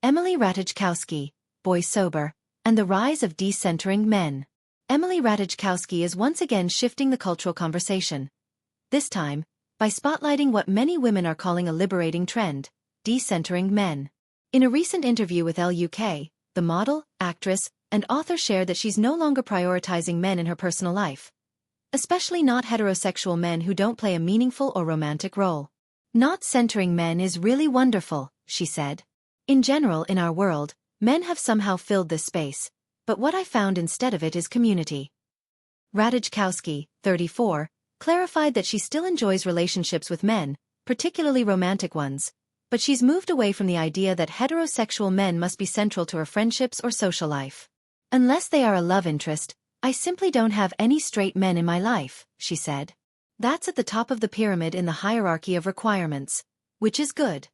Emily Ratajkowski, Boy Sober, and the Rise of Decentering Men. Emily Ratajkowski is once again shifting the cultural conversation. This time, by spotlighting what many women are calling a liberating trend, decentering men. In a recent interview with LUK, the model, actress, and author shared that she's no longer prioritizing men in her personal life. Especially not heterosexual men who don't play a meaningful or romantic role. Not centering men is really wonderful, she said. In general, in our world, men have somehow filled this space, but what I found instead of it is community. Ratajkowski, 34, clarified that she still enjoys relationships with men, particularly romantic ones, but she's moved away from the idea that heterosexual men must be central to her friendships or social life. Unless they are a love interest, I simply don't have any straight men in my life, she said. That's at the top of the pyramid in the hierarchy of requirements, which is good.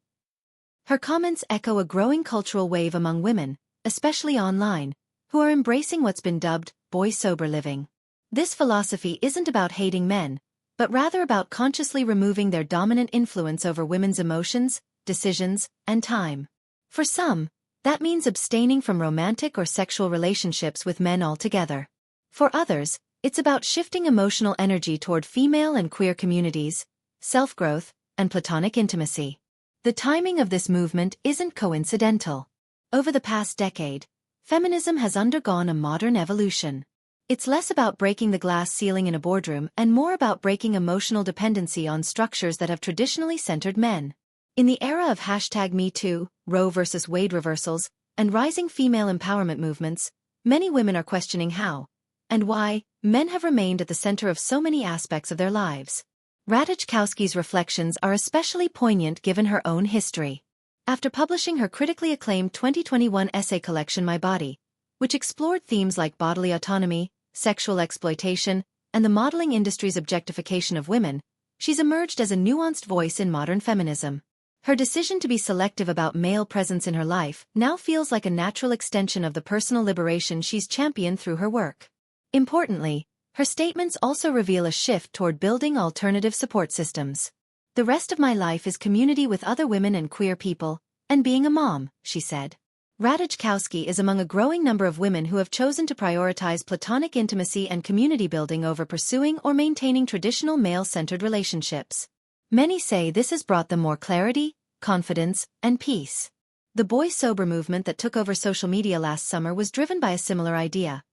Her comments echo a growing cultural wave among women, especially online, who are embracing what's been dubbed boy sober living. This philosophy isn't about hating men, but rather about consciously removing their dominant influence over women's emotions, decisions, and time. For some, that means abstaining from romantic or sexual relationships with men altogether. For others, it's about shifting emotional energy toward female and queer communities, self-growth, and platonic intimacy. The timing of this movement isn't coincidental. Over the past decade, feminism has undergone a modern evolution. It's less about breaking the glass ceiling in a boardroom and more about breaking emotional dependency on structures that have traditionally centered men. In the era of #MeToo, Roe vs. Wade reversals, and rising female empowerment movements, many women are questioning how, and why, men have remained at the center of so many aspects of their lives. Ratajkowski's reflections are especially poignant given her own history. After publishing her critically acclaimed 2021 essay collection My Body, which explored themes like bodily autonomy, sexual exploitation, and the modeling industry's objectification of women, she's emerged as a nuanced voice in modern feminism. Her decision to be selective about male presence in her life now feels like a natural extension of the personal liberation she's championed through her work. Importantly, her statements also reveal a shift toward building alternative support systems. The rest of my life is community with other women and queer people, and being a mom, she said. Ratajkowski is among a growing number of women who have chosen to prioritize platonic intimacy and community building over pursuing or maintaining traditional male-centered relationships. Many say this has brought them more clarity, confidence, and peace. The boy sober movement that took over social media last summer was driven by a similar idea.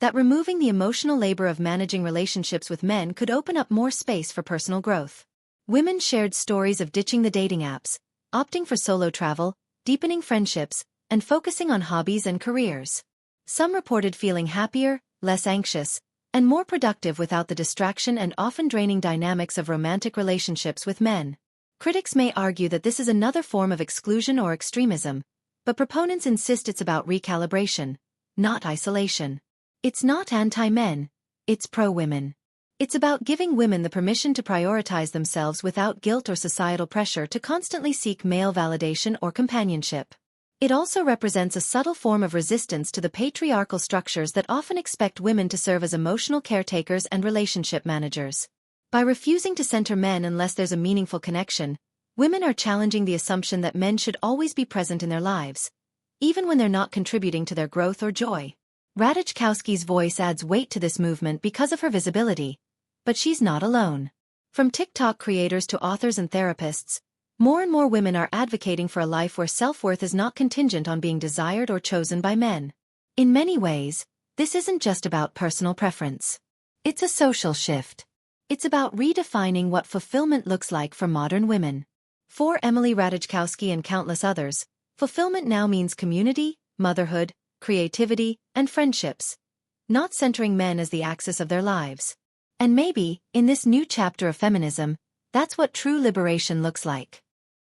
That removing the emotional labor of managing relationships with men could open up more space for personal growth. Women shared stories of ditching the dating apps, opting for solo travel, deepening friendships, and focusing on hobbies and careers. Some reported feeling happier, less anxious, and more productive without the distraction and often draining dynamics of romantic relationships with men. Critics may argue that this is another form of exclusion or extremism, but proponents insist it's about recalibration, not isolation. It's not anti-men, it's pro-women. It's about giving women the permission to prioritize themselves without guilt or societal pressure to constantly seek male validation or companionship. It also represents a subtle form of resistance to the patriarchal structures that often expect women to serve as emotional caretakers and relationship managers. By refusing to center men unless there's a meaningful connection, women are challenging the assumption that men should always be present in their lives, even when they're not contributing to their growth or joy. Ratajkowski's voice adds weight to this movement because of her visibility, but she's not alone. From TikTok creators to authors and therapists, more and more women are advocating for a life where self-worth is not contingent on being desired or chosen by men. In many ways, this isn't just about personal preference. It's a social shift. It's about redefining what fulfillment looks like for modern women. For Emily Ratajkowski and countless others, fulfillment now means community, motherhood, creativity, and friendships, not centering men as the axis of their lives. And maybe, in this new chapter of feminism, that's what true liberation looks like.